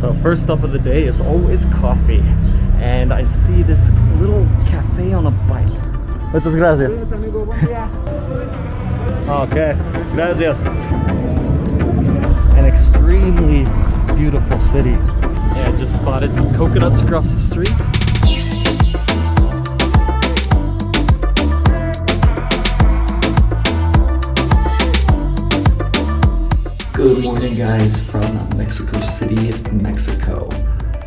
So first up of the day is always coffee, and I see this little cafe on a bike. Muchas gracias. Okay, gracias. An extremely beautiful city. Yeah, I just spotted some coconuts across the street. Good morning, guys, from Mexico City, Mexico.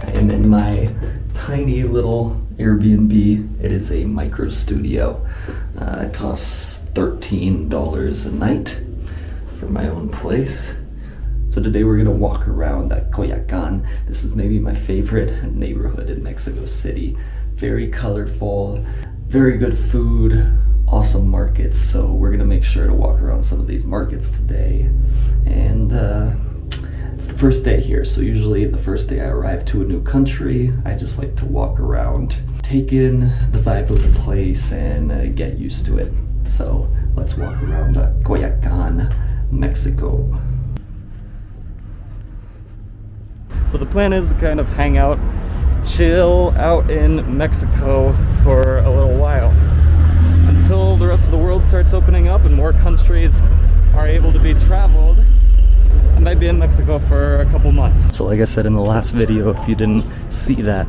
I am in my tiny little Airbnb. It is a micro studio. It costs $13 a night for my own place. So today we're gonna walk around Coyoacan. This is maybe my favorite neighborhood in Mexico City. Very colorful, very good food, awesome markets. So we're gonna make sure to walk around some of these markets today. And it's the first day here, so usually the first day I arrive to a new country, I just like to walk around, take in the vibe of the place and get used to it. So let's walk around Coyoacan, Mexico. So the plan is to kind of hang out, chill out in Mexico for a little while until the rest of the world starts opening up and more countries are able to be traveled. I might be in Mexico for a couple months. So like I said in the last video, if you didn't see that,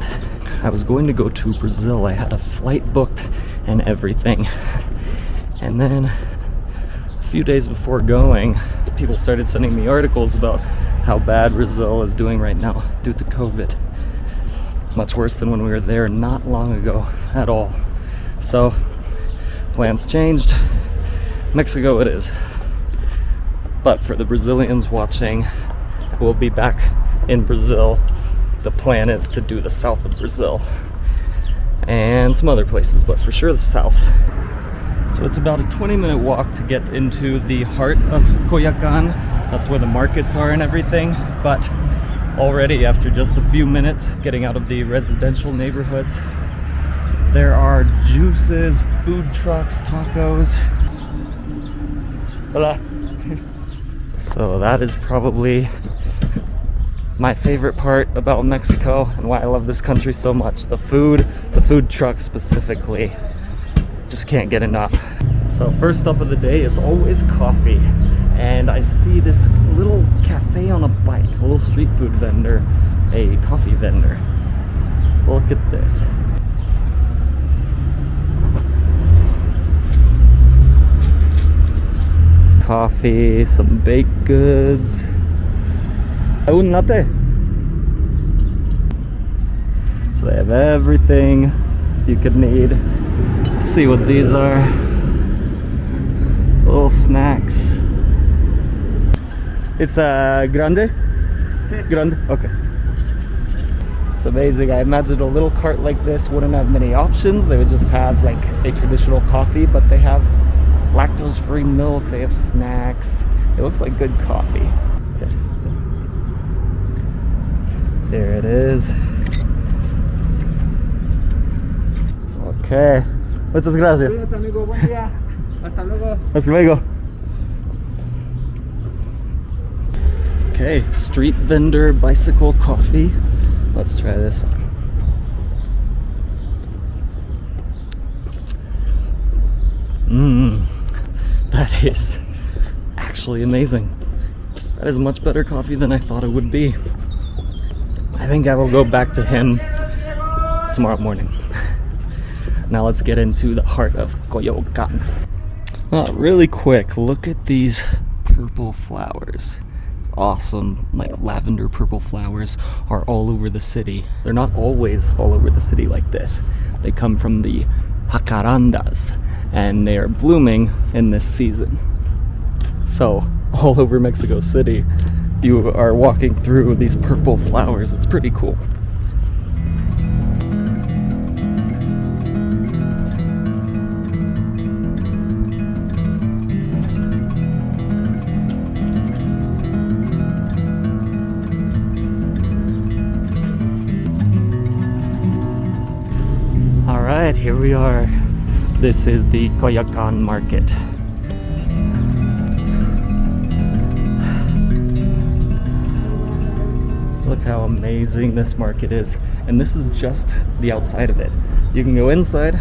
I was going to go to Brazil. I had a flight booked and everything. And then a few days before going, people started sending me articles about how bad Brazil is doing right now due to COVID. Much worse than when we were there not long ago at all. So plans changed. Mexico it is. But for the Brazilians watching, we'll be back in Brazil. The plan is to do the south of Brazil and some other places, but for sure the south. So it's about a 20-minute walk to get into the heart of Coyoacan. That's where the markets are and everything. But already after just a few minutes getting out of the residential neighborhoods, there are juices, food trucks, tacos. Hola. So that is probably my favorite part about Mexico and why I love this country so much. The food trucks specifically. Just can't get enough. So first up of the day is always coffee. And I see this little cafe on a bike, a little street food vendor, a coffee vendor. Look at this. Coffee, some baked goods. Un latte. So they have everything you could need. Let's see what these are. Little snacks. It's a grande? Grande? Okay. It's amazing. I imagine a little cart like this wouldn't have many options. They would just have like a traditional coffee, but they have lactose-free milk, they have snacks. It looks like good coffee. Okay. There it is. Okay. Muchas gracias. Hasta luego. Hasta luego. Okay, street vendor bicycle coffee. Let's try this one. That is actually amazing. That is much better coffee than I thought it would be. I think I will go back to him tomorrow morning. Now let's get into the heart of Coyoacan. Really quick, look at these purple flowers. It's awesome. Like lavender purple flowers are all over the city. They're not always all over the city like this. They come from the jacarandas, and they are blooming in this season. So all over Mexico City, you are walking through these purple flowers. It's pretty cool. All right, here we are. This is the Coyoacan market. Look how amazing this market is. And this is just the outside of it. You can go inside.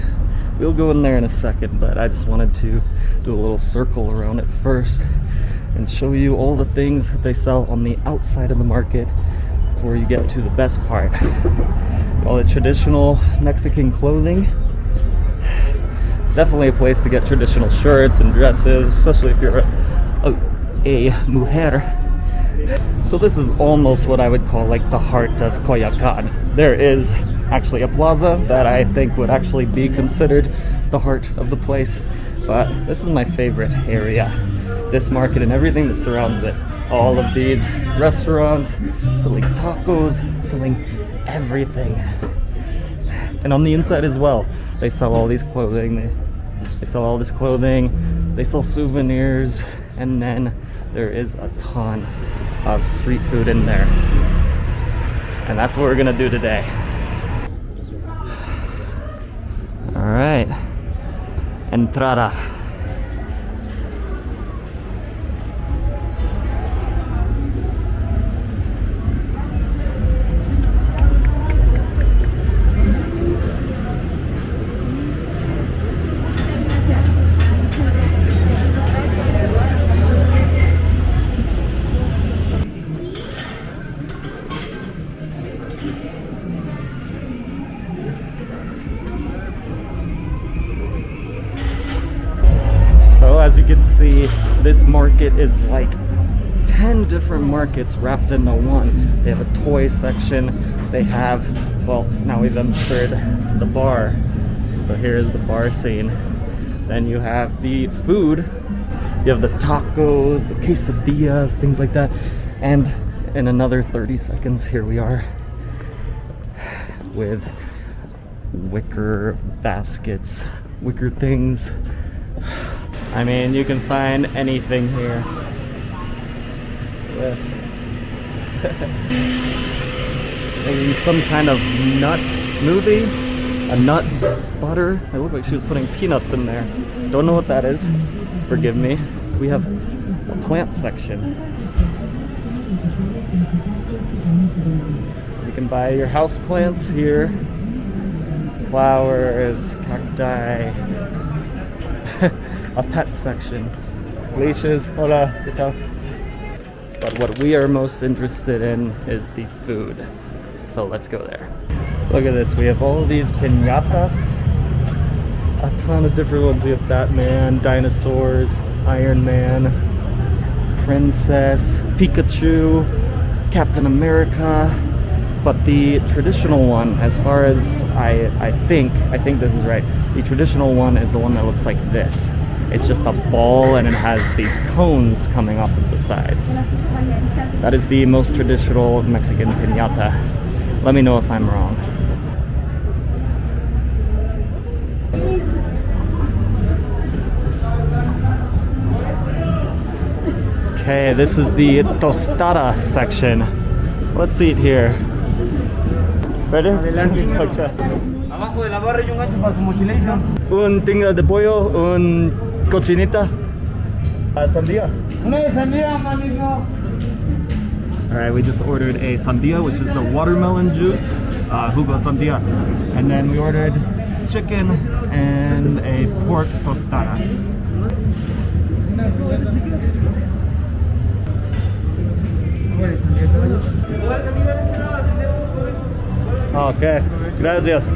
We'll go in there in a second, but I just wanted to do a little circle around it first and show you all the things that they sell on the outside of the market before you get to the best part. All the traditional Mexican clothing. Definitely a place to get traditional shirts and dresses, especially if you're a mujer. So this is almost what I would call like the heart of Coyoacan. There is actually a plaza that I think would actually be considered the heart of the place, but this is my favorite area. This market and everything that surrounds it. All of these restaurants selling tacos, selling everything. And on the inside as well, they sell all these clothing. They sell all this clothing. They sell souvenirs, and then there is a ton of street food in there. And that's what we're gonna do today. All right, entrada. As you can see, this market is like 10 different markets wrapped into one. They have a toy section. They have, well, now we've entered the bar. So here's the bar scene. Then you have the food. You have the tacos, the quesadillas, things like that. And in another 30 seconds, here we are with wicker baskets, wicker things. I mean, you can find anything here. Yes. Maybe some kind of nut smoothie, a nut butter. It looked like she was putting peanuts in there. Don't know what that is. Forgive me. We have a plant section. You can buy your house plants here. Flowers, cacti. A pet section. Leashes. Hola. But what we are most interested in is the food. So let's go there. Look at this. We have all these piñatas. A ton of different ones. We have Batman, dinosaurs, Iron Man, Princess, Pikachu, Captain America. But the traditional one, as far as I think this is right, the traditional one is the one that looks like this. It's just a ball and it has these cones coming off of the sides. That is the most traditional Mexican piñata. Let me know if I'm wrong. Okay, this is the tostada section. Let's eat here. Ready? Okay. Abajo de la barra y un gancho para su mochilation. Un tinga de pollo, un cochinita, sandía. Una de sandía, manito. Alright, we just ordered a sandía, which is a watermelon juice, jugo sandía. And then we ordered chicken and a pork tostada. Okay, gracias.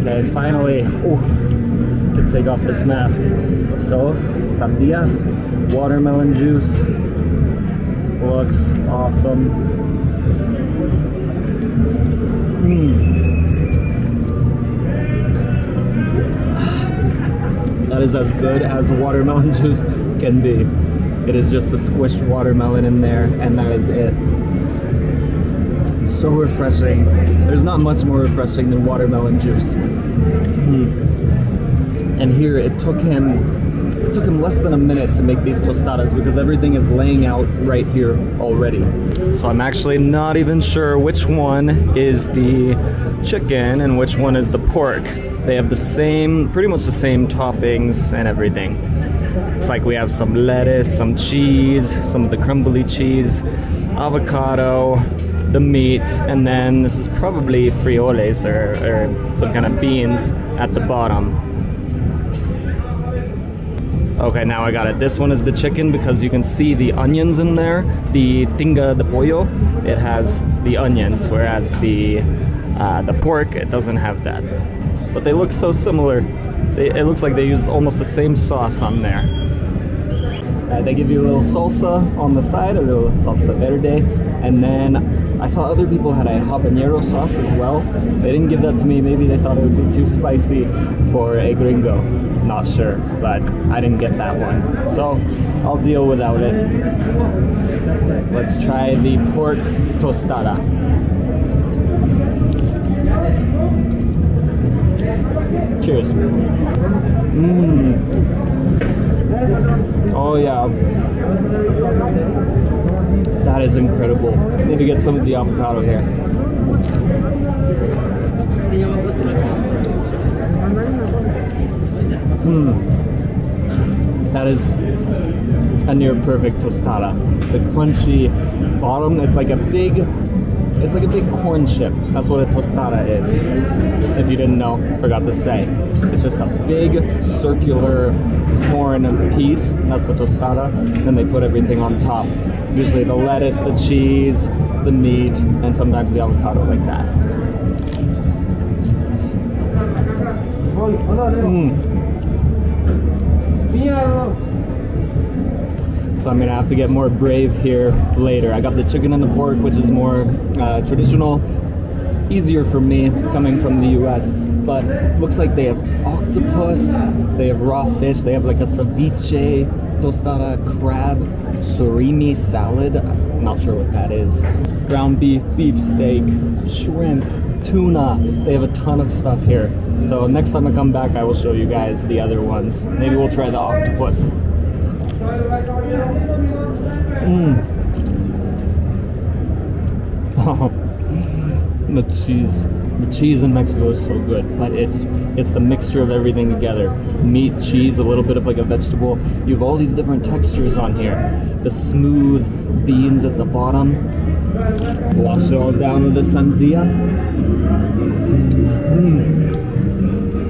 Okay, finally, can take off this mask. So, sandía, watermelon juice, looks awesome. That is as good as watermelon juice can be. It is just a squished watermelon in there, and that is it. So refreshing. There's not much more refreshing than watermelon juice. And here it took him less than a minute to make these tostadas because everything is laying out right here already. So I'm actually not even sure which one is the chicken and which one is the pork. They have the same, pretty much the same toppings and everything. looks like we have some lettuce, some cheese, some of the crumbly cheese, avocado, the meat, and then this is probably frijoles or some kind of beans at the bottom. Okay, now I got it. This one is the chicken because you can see the onions in there. The tinga de pollo, it has the onions, whereas the pork, it doesn't have that. But they look so similar. It looks like they used almost the same sauce on there. They give you a little salsa on the side, a little salsa verde, and then I saw other people had a habanero sauce as well. They didn't give that to me. Maybe they thought it would be too spicy for a gringo. Not sure, but I didn't get that one. So I'll deal without it. Let's try the pork tostada. Cheers. Oh yeah. That is incredible. Need to get some of the avocado here. That is a near perfect tostada. The crunchy bottom, it's like a big corn chip. That's what a tostada is. If you didn't know, forgot to say. It's just a big circular corn piece. That's the tostada. Then they put everything on top. Usually the lettuce, the cheese, the meat, and sometimes the avocado like that. So I'm gonna have to get more brave here later. I got the chicken and the pork, which is more traditional, easier for me coming from the US. But looks like they have octopus, they have raw fish, they have like a ceviche, tostada, crab, surimi salad. I'm not sure what that is. Ground beef, beef steak, shrimp, tuna. They have a ton of stuff here. So next time I come back, I will show you guys the other ones. Maybe we'll try the octopus. The cheese. The cheese in Mexico is so good, but it's the mixture of everything together. Meat, cheese, a little bit of like a vegetable. You have all these different textures on here. The smooth beans at the bottom. Wash it all down with the sandria.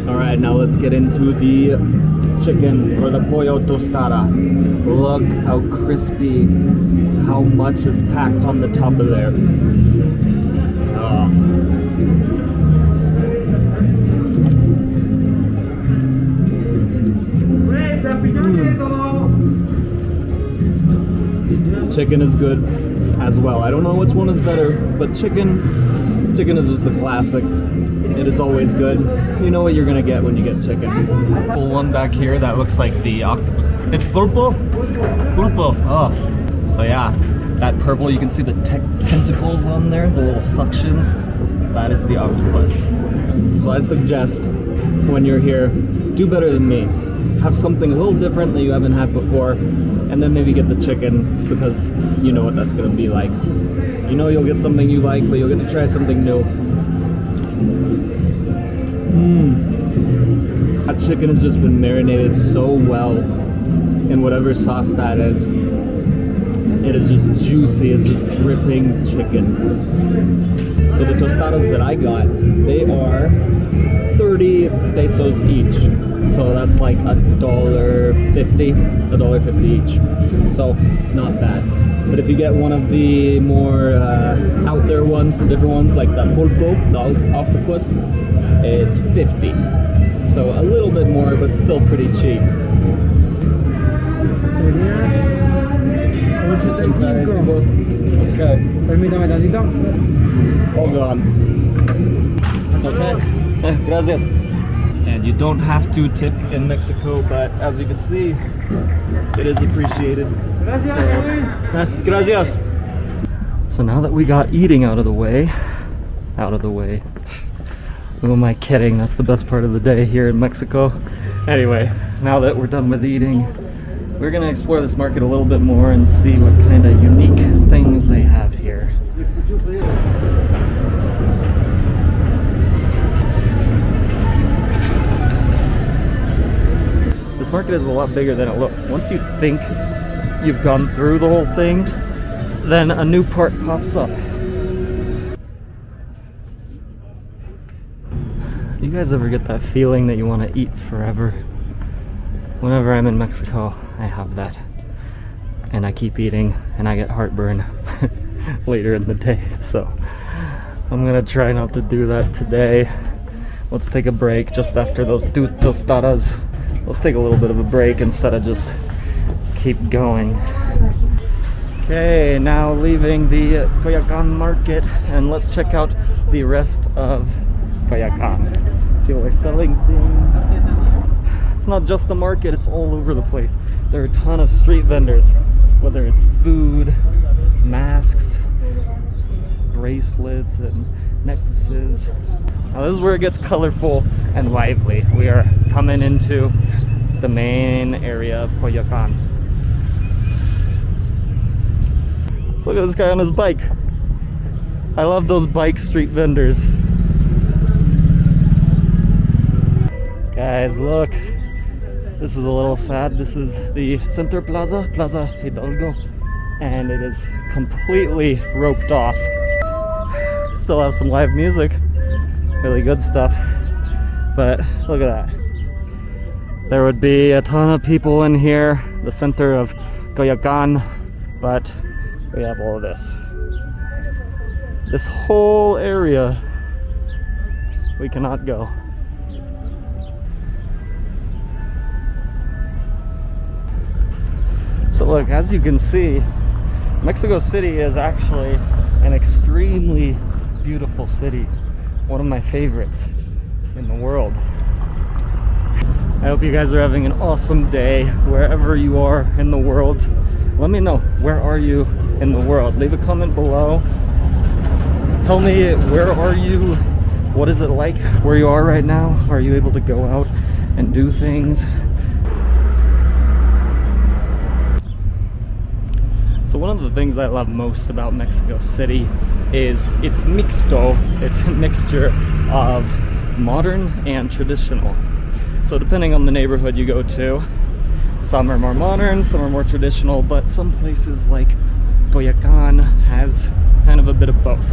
Alright, now let's get into the chicken or the pollo tostada. Look how crispy, how much is packed on the top of there. Chicken is good as well. I don't know which one is better, but chicken is just a classic. It is always good. You know what you're gonna get when you get chicken. Pull one back here that looks like the octopus. It's pulpo? Pulpo. Oh. So yeah, that purple, you can see the tentacles on there, the little suctions. That is the octopus. So I suggest when you're here, do better than me. Have something a little different that you haven't had before, and then maybe get the chicken, because you know what that's gonna be like. You know you'll get something you like, but you'll get to try something new. That chicken has just been marinated so well in whatever sauce that is. It is just juicy, it's just dripping chicken. So the tostadas that I got, they are 30 pesos each. So that's like $1.50 each. So not bad. But if you get one of the more out there ones, the different ones like the pulpo, the octopus, it's 50. So a little bit more, but still pretty cheap. Okay. Permítame tantito. Hold on. Okay. Gracias. And you don't have to tip in Mexico, but as you can see, it is appreciated. So, gracias. So now that we got eating out of the way, who am I kidding? That's the best part of the day here in Mexico. Anyway, now that we're done with eating, we're gonna explore this market a little bit more and see what kind of unique things they have here. This market is a lot bigger than it looks. once you think you've gone through the whole thing, then a new part pops up. You guys ever get that feeling that you want to eat forever? Whenever I'm in Mexico, I have that. And I keep eating, and I get heartburn later in the day. So I'm gonna try not to do that today. Let's take a break just after those tostadas. Let's take a little bit of a break instead of just keep going. Okay, now leaving the Coyoacan market, and let's check out the rest of Coyoacan. People are selling things. It's not just the market, it's all over the place. There are a ton of street vendors, whether it's food, masks, bracelets, and necklaces. Now this is where it gets colorful and lively. We are coming into the main area of Coyoacan. Look at this guy on his bike. I love those bike street vendors. Guys, look. This is a little sad. This is the Center Plaza, Plaza Hidalgo, and it is completely roped off. Still have some live music, really good stuff, but look at that. There would be a ton of people in here, the center of Coyoacan, but we have all of this. This whole area, we cannot go. So look, as you can see, Mexico City is actually an extremely beautiful city. One of my favorites in the world. I hope you guys are having an awesome day wherever you are in the world. Let me know, where are you in the world? Leave a comment below. Tell me, where are you? What is it like where you are right now? Are you able to go out and do things? So one of the things I love most about Mexico City is it's mixto. It's a mixture of modern and traditional. So depending on the neighborhood you go to, some are more modern, some are more traditional, but some places like Coyoacan has kind of a bit of both.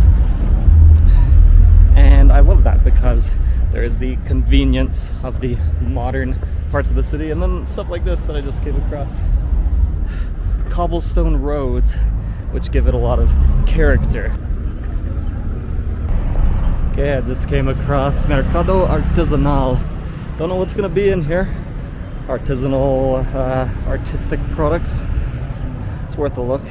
And I love that because there is the convenience of the modern parts of the city, and then stuff like this that I just came across. Cobblestone roads, which give it a lot of character. Okay, I just came across Mercado Artesanal. Don't know what's gonna be in here. Artisanal, artistic products. It's worth a look.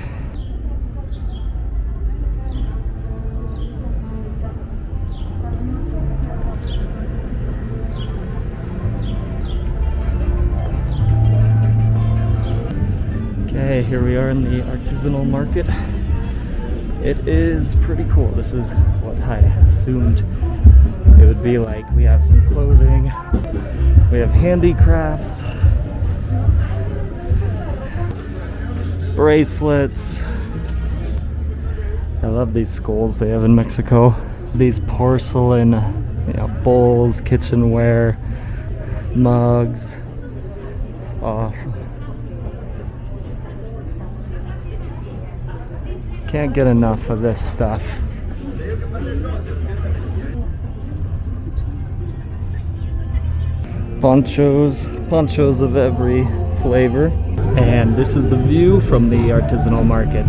Okay, here we are in the artisanal market. It is pretty cool. This is what I assumed it would be like. We have some clothing, we have handicrafts, bracelets. I love these skulls they have in Mexico. These porcelain, bowls, kitchenware, mugs. It's awesome. Can't get enough of this stuff. Ponchos of every flavor. And this is the view from the artisanal market.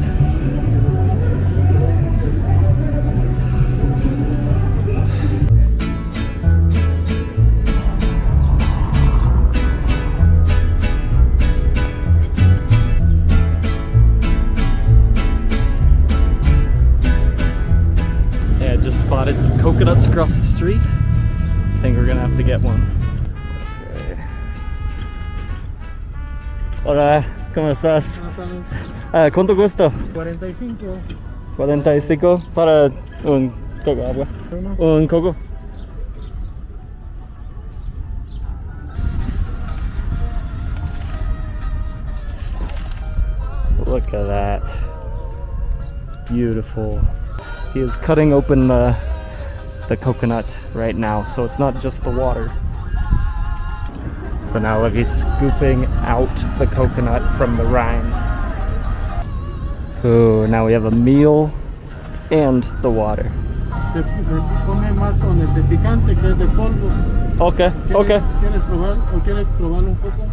Yeah, just spotted some coconuts across the street. I think we're gonna have to get one. Hola, ¿cómo estás? ¿Cuánto cuesta? 45. 45 para un coco, agua. Un coco. Look at that. Beautiful. He is cutting open the coconut right now, so it's not just the water. So now look, he's scooping out the coconut from the rind. Ooh, now we have a meal and the water. Se come más con este picante que es de polvo. Okay, okay. ¿Quieres probar o quieres probarlo un poco?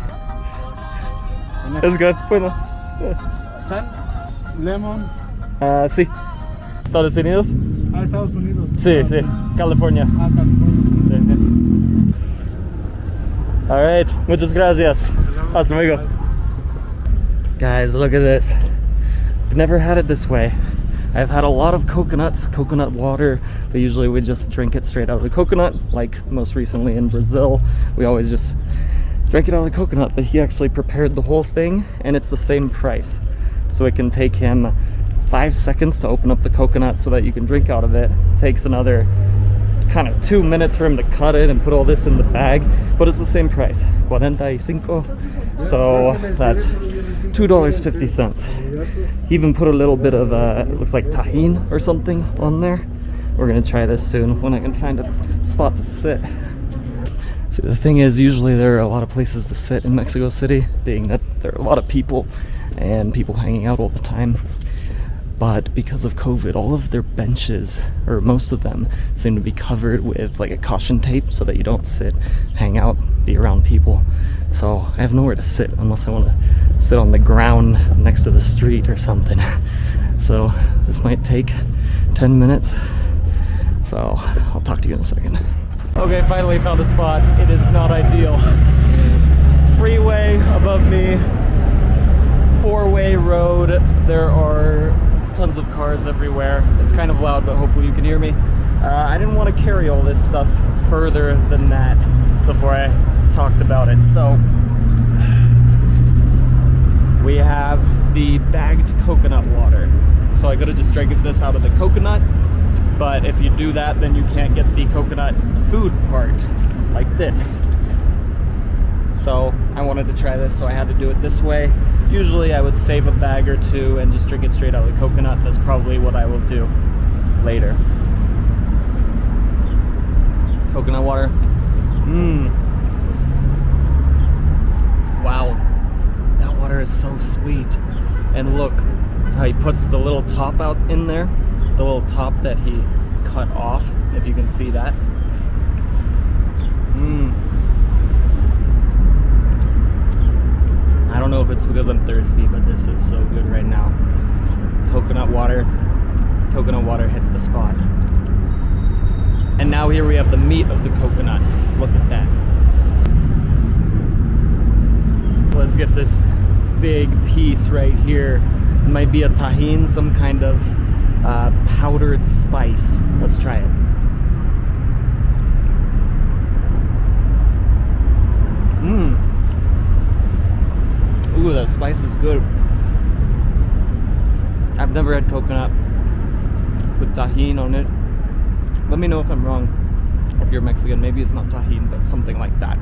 It's good. Bueno. Sal, lemon. Sí. Estados Unidos? Estados Unidos. Sí, sí. California. California. All right. Muchas gracias. Hasta luego. Guys, look at this. I've never had it this way. I've had a lot of coconut water, but usually we just drink it straight out of the coconut. Like most recently in Brazil, we always just drank it out of the coconut, but he actually prepared the whole thing and it's the same price. So it can take him 5 seconds to open up the coconut so that you can drink out of it. It takes another kind of 2 minutes for him to cut it and put all this in the bag, but it's the same price, 45. So that's $2.50. He even put a little bit of it looks like tahine or something on there. We're gonna try this soon when I can find a spot to sit. See, the thing is, usually there are a lot of places to sit in Mexico City, being that there are a lot of people and people hanging out all the time. But because of COVID, all of their benches, or most of them, seem to be covered with like a caution tape so that you don't sit, hang out, be around people. So I have nowhere to sit unless I want to sit on the ground next to the street or something. So this might take 10 minutes. So I'll talk to you in a second. Okay, finally found a spot. It is not ideal. Freeway above me, 4-way road. There are tons of cars everywhere. It's kind of loud, but hopefully you can hear me. I didn't want to carry all this stuff further than that before I talked about it. So we have the bagged coconut water. So I could have just drank this out of the coconut, but if you do that, then you can't get the coconut food part like this. So I wanted to try this, so I had to do it this way. Usually I would save a bag or two and just drink it straight out of the coconut. That's probably what I will do later. Coconut water. Wow, that water is so sweet. And look how he puts the little top out in there. The little top that he cut off, if you can see that. I don't know if it's because I'm thirsty, but this is so good right now. Coconut water hits the spot. And now here we have the meat of the coconut. Look at that. Let's get this big piece right here. It might be a tahine, some kind of powdered spice. Let's try it. Ooh, that spice is good. I've never had coconut with tahine on it. Let me know if I'm wrong. If you're Mexican, maybe it's not tahine, but something like that,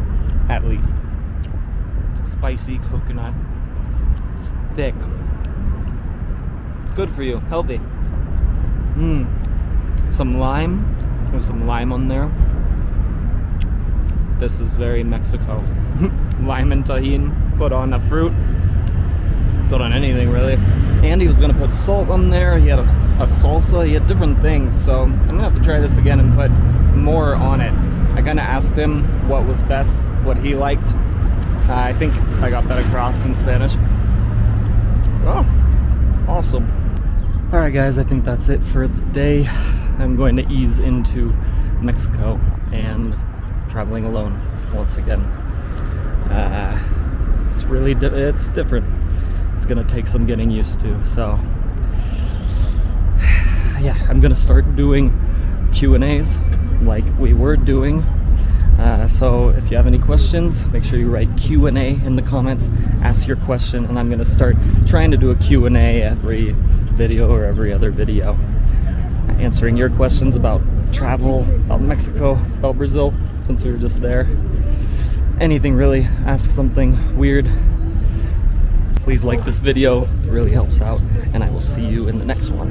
at least. Spicy coconut. It's thick. Good for you, healthy. Some lime. There's some lime on there. This is very Mexico. Lime and tahine, put on a fruit, put on anything really. And he was gonna put salt on there. He had a salsa, he had different things. So I'm gonna have to try this again and put more on it. I kinda asked him what was best, what he liked. I think I got that across in Spanish. Oh, awesome. All right guys, I think that's it for the day. I'm going to ease into Mexico and traveling alone once again. It's really it's different. It's gonna take some getting used to. So yeah, I'm gonna start doing Q&As like we were doing. So if you have any questions, make sure you write Q&A in the comments, ask your question, and I'm gonna start trying to do a Q&A every video or every other video, answering your questions about travel, about Mexico, about Brazil, since we were just there. Anything really, ask something weird. Please like this video, it really helps out, and I will see you in the next one.